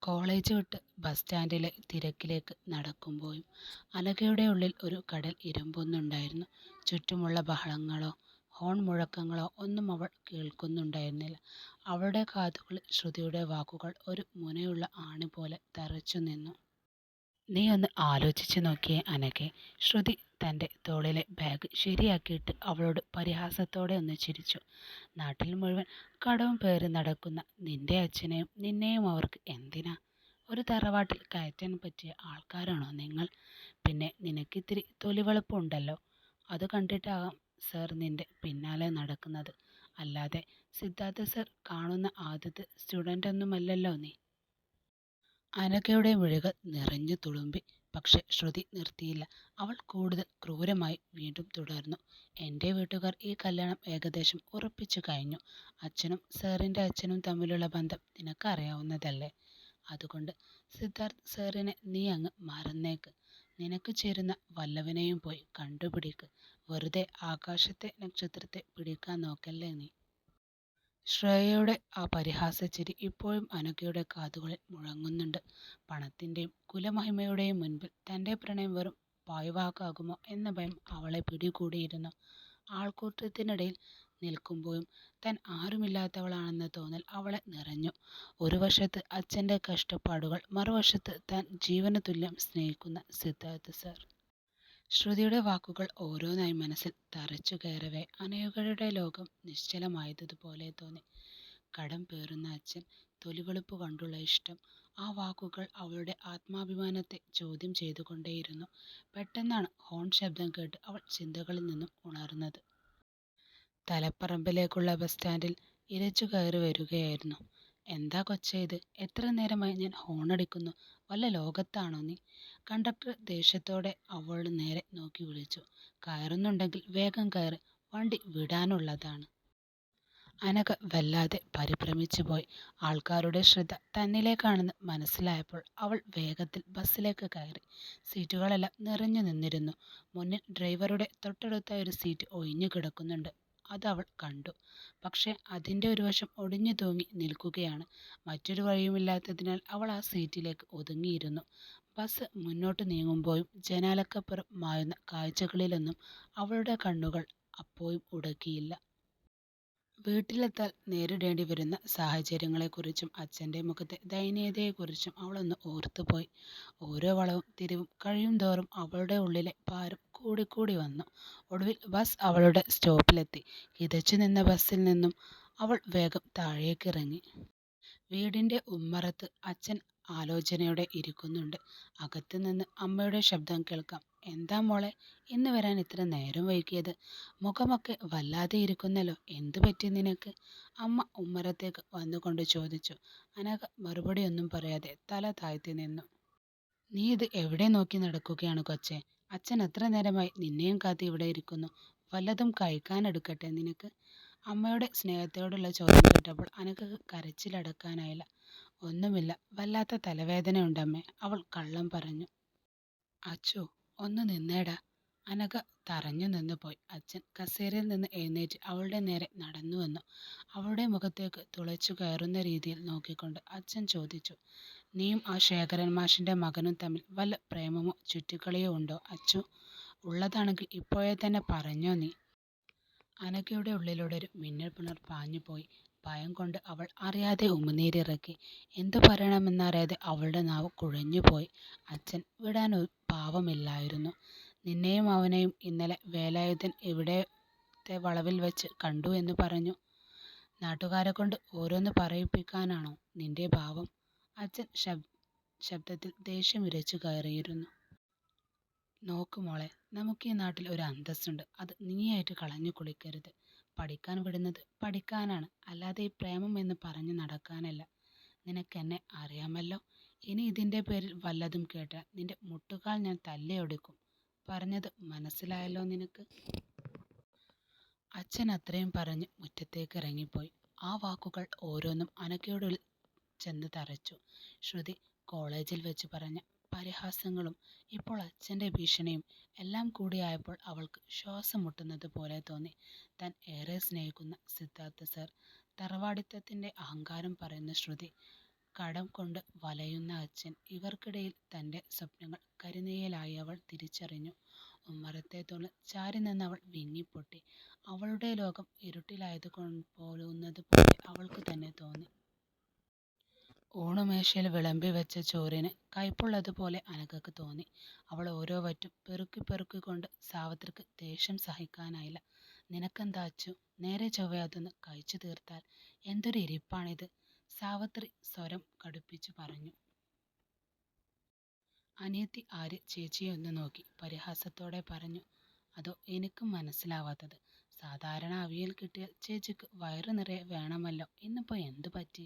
College വിട്ട് bus സ്റ്റാൻഡിലെ തിരക്കിലേക്ക് നടക്കുമ്പോഴും അനഘയുടെ ഉള്ളിൽ ഒരു കടൽ ഇരമ്പുന്നുണ്ടായിരുന്നു. ചുറ്റുമുള്ള ബഹളങ്ങളോ ഹോൺ മുഴക്കങ്ങളോ ഒന്നും അവൾ കേൾക്കുന്നുണ്ടായിരുന്നില്ല. അവളുടെ കാതുകളിൽ ശ്രുതിയുടെ വാക്കുകൾ ഒരു മുനയുള്ള ആണി പോലെ തറച്ചു നിന്നു. "നീ ഒന്ന് ആലോചിച്ചു നോക്കിയേ അനഘേ." ശ്രുതി തൻ്റെ തോളിലെ ബാഗ് ശരിയാക്കിയിട്ട് അവളോട് പരിഹാസത്തോടെ ഒന്ന് ചിരിച്ചു. "നാട്ടിൽ മുഴുവൻ കടവും പേറി നടക്കുന്ന നിന്റെ അച്ഛനെയും നിന്നെയും അവർക്ക് എന്തിനാ? ഒരു തറവാട്ടിൽ കയറ്റാൻ പറ്റിയ ആൾക്കാരാണോ നിങ്ങൾ? പിന്നെ നിനക്കിത്തിരി തൊലിവെളുപ്പുണ്ടല്ലോ. അത് കണ്ടിട്ടാകാം സർ നിന്റെ പിന്നാലെ നടക്കുന്നത്. അല്ലാതെ സിദ്ധാർത്ഥ സർ കാണുന്ന ആദ്യത്തെ സ്റ്റുഡൻ്റൊന്നുമല്ലല്ലോ നീ." അനഘയുടെ മിഴികൾ നിറഞ്ഞു തുളുമ്പി. പക്ഷെ ശ്രുതി നിർത്തിയില്ല. അവൾ കൂടുതൽ ക്രൂരമായി വീണ്ടും തുടർന്നു. "എൻ്റെ വീട്ടുകാർ ഈ കല്യാണം ഏകദേശം ഉറപ്പിച്ചു കഴിഞ്ഞു. അച്ഛനും സാറിൻ്റെ അച്ഛനും തമ്മിലുള്ള ബന്ധം നിനക്കറിയാവുന്നതല്ലേ. അതുകൊണ്ട് സിദ്ധാർത്ഥ് സാറിനെ നീ അങ്ങ് മറന്നേക്ക്. നിനക്ക് ചേരുന്ന വല്ലവനെയും പോയി കണ്ടുപിടിക്ക്. വെറുതെ ആകാശത്തെ നക്ഷത്രത്തെ പിടിക്കാൻ നോക്കല്ലേ നീ." ശ്രേയയുടെ ആ പരിഹാസച്ചിരി ഇപ്പോഴും അനഘയുടെ കാതുകളിൽ മുഴങ്ങുന്നുണ്ട്. പണത്തിൻ്റെയും കുലമഹിമയുടെയും മുൻപിൽ തൻ്റെ പ്രണയം വെറും പാഴ്വാക്കാകുമോ എന്ന ഭയം അവളെ പിടികൂടിയിരുന്നു. ആൾക്കൂട്ടത്തിനിടയിൽ നിൽക്കുമ്പോഴും താൻ ആരുമില്ലാത്തവളാണെന്ന തോന്നൽ അവളെ നിറഞ്ഞു. ഒരു വശത്ത് അച്ഛൻ്റെ കഷ്ടപ്പാടുകൾ, മറുവശത്ത് താൻ ജീവന് തുല്യം സ്നേഹിക്കുന്ന സിദ്ധാർത്ഥ സർ. ശ്രുതിയുടെ വാക്കുകൾ ഓരോന്നായി മനസ്സിൽ തറച്ചു കയറവേ അനഘയുടെ ലോകം നിശ്ചലമായതുപോലെ തോന്നി. കടം പേറുന്ന അച്ഛൻ, തൊലിവെളുപ്പ് കൊണ്ടുള്ള ഇഷ്ടം, ആ വാക്കുകൾ അവളുടെ ആത്മാഭിമാനത്തെ ചോദ്യം ചെയ്തുകൊണ്ടേയിരുന്നു. പെട്ടെന്നാണ് ഹോൺ ശബ്ദം കേട്ട് അവൾ ചിന്തകളിൽ നിന്നും ഉണർന്നത്. തലപ്പറമ്പിലേക്കുള്ള ബസ് സ്റ്റാൻഡിൽ ഇരച്ചു കയറി വരികയായിരുന്നു. "എന്താ കൊച്ചേ ഇത്? എത്ര നേരമായി ഞാൻ ഹോണടിക്കുന്നു. വല്ല ലോകത്താണോ നീ?" കണ്ടക്ടർ ദേഷ്യത്തോടെ അവളുടെ നേരെ നോക്കി വിളിച്ചു. "കയറുന്നുണ്ടെങ്കിൽ വേഗം കയറ്, വണ്ടി വിടാനുള്ളതാണ്." അനഘ വല്ലാതെ പരിഭ്രമിച്ചു പോയി. ആൾക്കാരുടെ ശ്രദ്ധ തന്നിലേക്കാണെന്ന് മനസ്സിലായപ്പോൾ അവൾ വേഗത്തിൽ ബസ്സിലേക്ക് കയറി. സീറ്റുകളെല്ലാം നിറഞ്ഞു നിന്നിരുന്നു. മുന്നിൽ ഡ്രൈവറുടെ തൊട്ടടുത്തായി ഒരു സീറ്റ് ഒഴിഞ്ഞു കിടക്കുന്നുണ്ട്. അത് അവൾ കണ്ടു. പക്ഷേ അതിൻ്റെ ഒരു വശം ഒടിഞ്ഞു തൂങ്ങി നിൽക്കുകയാണ്. മറ്റൊരു വഴിയുമില്ലാത്തതിനാൽ അവൾ ആ സീറ്റിലേക്ക് ഒതുങ്ങിയിരുന്നു. ബസ് മുന്നോട്ട് നീങ്ങുമ്പോഴും ജനാലക്കപ്പുറം മായുന്ന കാഴ്ചകളിലൊന്നും അവളുടെ കണ്ണുകൾ അപ്പോഴും ഉടക്കിയില്ല. വീട്ടിലെത്താൻ നേരിടേണ്ടി വരുന്ന സാഹചര്യങ്ങളെക്കുറിച്ചും അച്ഛൻ്റെ മുഖത്തെ ദയനീയതയെക്കുറിച്ചും അവളൊന്ന് ഓർത്തുപോയി. ഓരോ വളവും തിരിവും കഴിയും തോറും അവളുടെ ഉള്ളിലെ ഭാരം കൂടിക്കൂടി വന്നു. ഒടുവിൽ ബസ് അവളുടെ സ്റ്റോപ്പിലെത്തി. കിതച്ചു നിന്ന ബസ്സിൽ നിന്നും അവൾ വേഗം താഴേക്കിറങ്ങി. വീടിൻ്റെ ഉമ്മറത്ത് അച്ഛൻ ആലോചനയോടെ ഇരിക്കുന്നുണ്ട്. അകത്ത് നിന്ന് അമ്മയുടെ ശബ്ദം കേൾക്കാം. "എന്താ മോളെ, ഇന്ന് വരാൻ ഇത്ര നേരം വൈകിയത്? മുഖമൊക്കെ വല്ലാതെ ഇരിക്കുന്നല്ലോ. എന്തു പറ്റി നിനക്ക്?" അമ്മ ഉമ്മറത്തേക്ക് വന്നുകൊണ്ട് ചോദിച്ചു. അനഘ മറുപടിയൊന്നും പറയാതെ തല താഴ്ത്തി നിന്നു. "നീ ഇത് എവിടെ നോക്കി നടക്കുകയാണ് കൊച്ചേ? അച്ഛൻ എത്ര നേരമായി നിന്നെയും കാത്ത് ഇവിടെ ഇരിക്കുന്നു. വല്ലതും കഴിക്കാനെടുക്കട്ടെ നിനക്ക്?" അമ്മയുടെ സ്നേഹത്തോടുള്ള ചോദ്യം കേട്ടപ്പോൾ അനഘക്ക് കരച്ചിലടക്കാനായില്ല. "ഒന്നുമില്ല, വല്ലാത്ത തലവേദനയുണ്ടമ്മേ," അവൾ കള്ളം പറഞ്ഞു. "അച്ചു, ഒന്ന് നിന്നേടാ." അനഘ തറഞ്ഞു നിന്നുപോയി. അച്ഛൻ കസേരയിൽ നിന്ന് എഴുന്നേറ്റ് അവളുടെ നേരെ നടന്നു വന്നു. അവളുടെ മുഖത്തേക്ക് തുളച്ചു കയറുന്ന രീതിയിൽ നോക്കിക്കൊണ്ട് അച്ഛൻ ചോദിച്ചു. "നീയും ആ ശേഖരൻ മാഷിൻ്റെ മകനും തമ്മിൽ വല്ല പ്രേമമോ ചുറ്റിക്കളിയോ ഉണ്ടോ അച്ചു? ഉള്ളതാണെങ്കിൽ ഇപ്പോഴേ തന്നെ പറഞ്ഞോ നീ." അനഘയുടെ ഉള്ളിലൂടെ ഒരു മിന്നൽ പിണർ പാഞ്ഞുപോയി. ഭയം കൊണ്ട് അവൾ അറിയാതെ ഉമിനീരിറക്കി. എന്തു പറയണമെന്നറിയാതെ അവളുടെ നാവ് കുഴഞ്ഞുപോയി. "അച്ഛൻ വിടാൻ പാവമില്ലായിരുന്നു. നിന്നെയും അവനെയും ഇന്നലെ വേലായുധൻ ഇവിടത്തെ വളവിൽ വെച്ച് കണ്ടു എന്ന് പറഞ്ഞു. നാട്ടുകാരെ കൊണ്ട് ഓരോന്ന് പറയിപ്പിക്കാനാണോ നിന്റെ ഭാവം?" അച്ഛൻ ശബ്ദത്തിൽ ദേഷ്യം ഇരച്ചു കയറിയിരുന്നു. "നോക്ക് മോളെ, നമുക്ക് ഈ നാട്ടിൽ ഒരു അന്തസ്സുണ്ട്. അത് നീയായിട്ട് കളഞ്ഞു കുളിക്കരുത്. പഠിക്കാൻ വിടുന്നത് പഠിക്കാനാണ്, അല്ലാതെ ഈ പ്രേമം എന്ന് പറഞ്ഞു നടക്കാനല്ല. നിനക്കെന്നെ അറിയാമല്ലോ. ഇനി ഇതിൻ്റെ പേരിൽ വല്ലതും കേട്ടാൽ നിന്റെ മുട്ടുകാൽ ഞാൻ തല്ലിയൊടിക്കും. പറഞ്ഞത് മനസ്സിലായല്ലോ നിനക്ക്?" അച്ഛൻ അത്രയും പറഞ്ഞ് മുറ്റത്തേക്ക് ഇറങ്ങിപ്പോയി. ആ വാക്കുകൾ ഓരോന്നും അനഘയുടെ ഉള്ളിൽ ചെന്ന് തറച്ചു. ശ്രുതി കോളേജിൽ വെച്ച് പറഞ്ഞ പരിഹാസങ്ങളും ഇപ്പോൾ അച്ഛൻ്റെ ഭീഷണിയും എല്ലാം കൂടിയായപ്പോൾ അവൾക്ക് ശ്വാസം മുട്ടുന്നത് പോലെ തോന്നി. താൻ ഏറെ സ്നേഹിക്കുന്ന സിദ്ധാർത്ഥ സർ, തറവാടിത്തത്തിൻ്റെ അഹങ്കാരം പറയുന്ന ശ്രുതി, കടം കൊണ്ട് വലയുന്ന അച്ഛൻ. ഇവർക്കിടയിൽ തൻ്റെ സ്വപ്നങ്ങൾ കരിനിഴലായി അവൾ തിരിച്ചറിഞ്ഞു. ഉമ്മറത്തെ തൂണിൽ ചാരി നിന്നവൾ വിങ്ങിപ്പൊട്ടി. അവളുടെ ലോകം ഇരുട്ടിലായത് പോലുന്നത് പോലെ അവൾക്ക് തന്നെ തോന്നി. ഊണുമേശയിൽ വിളമ്പി വെച്ച ചോറിന് കയ്പുള്ളതുപോലെ അനഘയ്ക്ക് തോന്നി. അവൾ ഓരോ വറ്റും പെറുക്കി പെറുക്കിക്കൊണ്ട് സാവിത്രിക്ക് ദേഷ്യം സഹിക്കാനായില്ല. "നിനക്കെന്താ അച്ചു, നേരെ ചൊവ്വെ അതൊന്ന് കഴിച്ചു തീർത്താൽ. എന്തൊരു ഇരിപ്പാണിത്!" സാവിത്രി സ്വരം കടുപ്പിച്ചു പറഞ്ഞു. അനിയത്തി ആര്യ ചേച്ചിയെ ഒന്ന് നോക്കി പരിഹാസത്തോടെ പറഞ്ഞു. "അതോ എനിക്കും മനസ്സിലാവാത്തത്. സാധാരണ അവിയൽ കിട്ടിയാൽ ചേച്ചിക്ക് വയറു നിറയെ വേണമല്ലോ, ഇന്നിപ്പോ എന്തു പറ്റി?"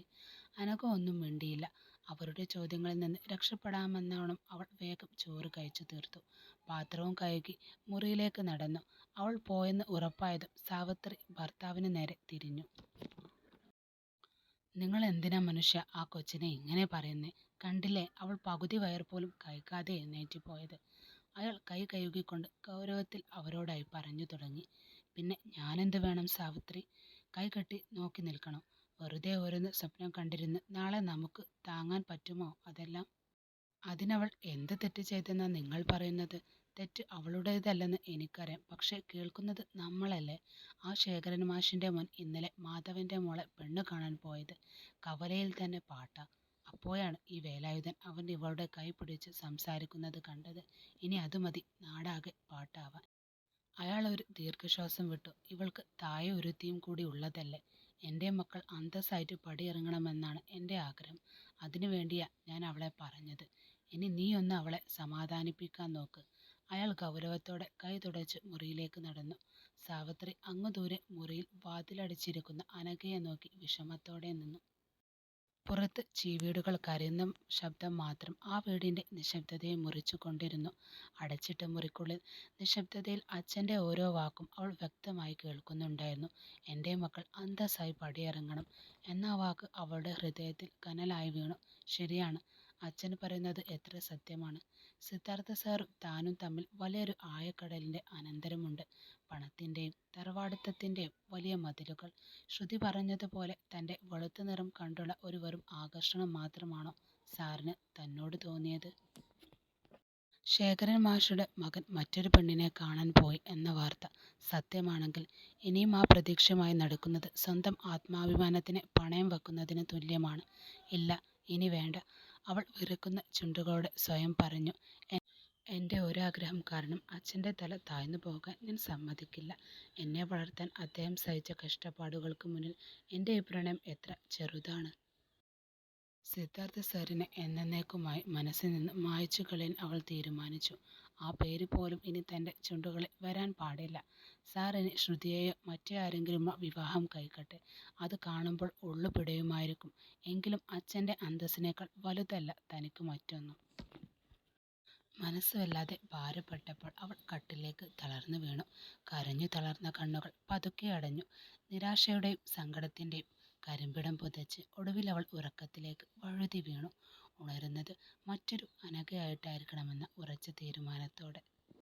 അനഘ ഒന്നും മിണ്ടിയില്ല. അവരുടെ ചോദ്യങ്ങളിൽ നിന്ന് രക്ഷപ്പെടാമെന്നോണം അവൾ വേഗം ചോറ് കഴിച്ചു തീർത്തു. പാത്രവും കഴുകി മുറിയിലേക്ക് നടന്നു. അവൾ പോയെന്ന് ഉറപ്പായതും സാവിത്രി ഭർത്താവിന് നേരെ തിരിഞ്ഞു. "നിങ്ങൾ എന്തിനാ മനുഷ്യ ആ കൊച്ചിനെ ഇങ്ങനെ പറയുന്നേ? കണ്ടില്ലേ, അവൾ പകുതി വയർ പോലും കഴിക്കാതെ എഴുന്നേറ്റ് പോയത്." അയാൾ കൈ കഴുകിക്കൊണ്ട് ഗൗരവത്തിൽ അവരോടായി പറഞ്ഞു തുടങ്ങി. "പിന്നെ ഞാനെന്ത് വേണം സാവിത്രി? കൈ കെട്ടി നോക്കി നിൽക്കണോ? വെറുതെ ഓരോന്ന് സ്വപ്നം കണ്ടിരുന്ന് നാളെ നമുക്ക് താങ്ങാൻ പറ്റുമോ അതെല്ലാം? അതിനവൾ എന്ത് തെറ്റ് ചെയ്തെന്നാ നിങ്ങൾ പറയുന്നത്?" "തെറ്റ് അവളുടേതല്ലെന്ന് എനിക്കറിയാം. പക്ഷെ കേൾക്കുന്നത് നമ്മളല്ലേ? ആ ശേഖരൻ മാഷിന്റെ മോൻ ഇന്നലെ മാധവന്റെ മോളെ പെണ്ണ് കാണാൻ പോയത് കവലയിൽ തന്നെ പാട്ടാ. അപ്പോഴാണ് ഈ വേലായുധൻ അവൻ ഇവളുടെ കൈ പിടിച്ച് സംസാരിക്കുന്നത് കണ്ടത്. ഇനി അത് മതി നാടാകെ പാട്ടാവാൻ." അയാൾ ഒരു ദീർഘശ്വാസം വിട്ടു. "ഇവൾക്ക് താഴെ ഒരുത്തിയും കൂടി ഉള്ളതല്ലേ? എൻ്റെ മക്കൾ അന്തസ്സായിട്ട് പടിയിറങ്ങണമെന്നാണ് എൻ്റെ ആഗ്രഹം. അതിനു വേണ്ടിയാ ഞാൻ അവളെ പറഞ്ഞത്. ഇനി നീ ഒന്ന് അവളെ സമാധാനിപ്പിക്കാൻ നോക്ക്." അയാൾ ഗൗരവത്തോടെ കൈ തുടച്ച് മുറിയിലേക്ക് നടന്നു. സാവിത്രി അങ്ങു ദൂരെ മുറിയിൽ വാതിലടച്ചിരിക്കുന്ന അനഘയെ നോക്കി വിഷമത്തോടെ നിന്നു. പുറത്ത് ചീവീടുകൾ കരയുന്ന ശബ്ദം മാത്രം ആ വീടിന്റെ നിശബ്ദതയെ മുറിച്ചു കൊണ്ടിരുന്നു. അടച്ചിട്ട മുറിക്കുള്ളിൽ നിശബ്ദതയിൽ അച്ഛൻ്റെ ഓരോ വാക്കും അവൾ വ്യക്തമായി കേൾക്കുന്നുണ്ടായിരുന്നു. എൻ്റെ മക്കൾ അന്തസ്സായി പടിയിറങ്ങണം എന്ന വാക്ക് അവളുടെ ഹൃദയത്തിൽ കനലായി വീണു. ശരിയാണ്, അച്ഛൻ പറയുന്നത് എത്ര സത്യമാണ്. സിദ്ധാർത്ഥ സാറും താനും തമ്മിൽ വലിയൊരു ആഴക്കടലിന്റെ അനന്തരമുണ്ട്. പണത്തിന്റെയും തറവാടിത്തത്തിന്റെയും വലിയ മതിലുകൾ. ശ്രുതി പറഞ്ഞതുപോലെ തൻ്റെ വെളുത്ത നിറം കണ്ടുള്ള ഒരു വെറും ആകർഷണം മാത്രമാണോ സാറിന് തന്നോട് തോന്നിയത്? ശേഖരൻ മാഷുടെ മകൻ മറ്റൊരു പെണ്ണിനെ കാണാൻ പോയി എന്ന വാർത്ത സത്യമാണെങ്കിൽ ഇനിയും ആ പ്രതീക്ഷയുമായി നടക്കുന്നത് സ്വന്തം ആത്മാഭിമാനത്തിനെ പണയം വെക്കുന്നതിന് തുല്യമാണ്. "ഇല്ല, ഇനി വേണ്ട," അവൾ വിറയ്ക്കുന്ന ചുണ്ടുകളോടെ സ്വയം പറഞ്ഞു. "എൻ്റെ ഒരാഗ്രഹം കാരണം അച്ഛൻ്റെ തല താഴ്ന്നു പോകാൻ ഞാൻ സമ്മതിക്കില്ല. എന്നെ വളർത്താൻ അദ്ദേഹം സഹിച്ച കഷ്ടപ്പാടുകൾക്ക് മുന്നിൽ എൻ്റെ ഈ പ്രണയം എത്ര ചെറുതാണ്." സിദ്ധാർത്ഥ സാറിനെ എന്നേക്കുമായി മനസ്സിൽ നിന്ന് മായ്ച്ചു കളയാൻ അവൾ തീരുമാനിച്ചു. ആ പേര് പോലും ഇനി തൻ്റെ ചുണ്ടുകളിൽ വരാൻ പാടില്ല. സാർ ഇനി ശ്രുതിയെയോ മറ്റേ ആരെങ്കിലുമോ വിവാഹം കഴിക്കട്ടെ. അത് കാണുമ്പോൾ ഉള്ളു പിടയുമായിരിക്കും. എങ്കിലും അച്ഛൻ്റെ അന്തസ്സിനേക്കാൾ വലുതല്ല തനിക്ക് മറ്റൊന്നും. മനസ്സ് വല്ലാതെ ഭാരപ്പെട്ടപ്പോൾ അവൾ കട്ടിലേക്ക് തളർന്നു വീണു. കരഞ്ഞു തളർന്ന കണ്ണുകൾ പതുക്കെ അടഞ്ഞു. നിരാശയുടെയും സങ്കടത്തിന്റെയും കരിമ്പിടം പുതച്ച് ഒടുവിൽ അവൾ ഉറക്കത്തിലേക്ക് വഴുതി വീണു. ഉണരുന്നത് മറ്റൊരു അനഘയായിട്ടായിരിക്കണമെന്ന ഉറച്ച തീരുമാനത്തോടെ.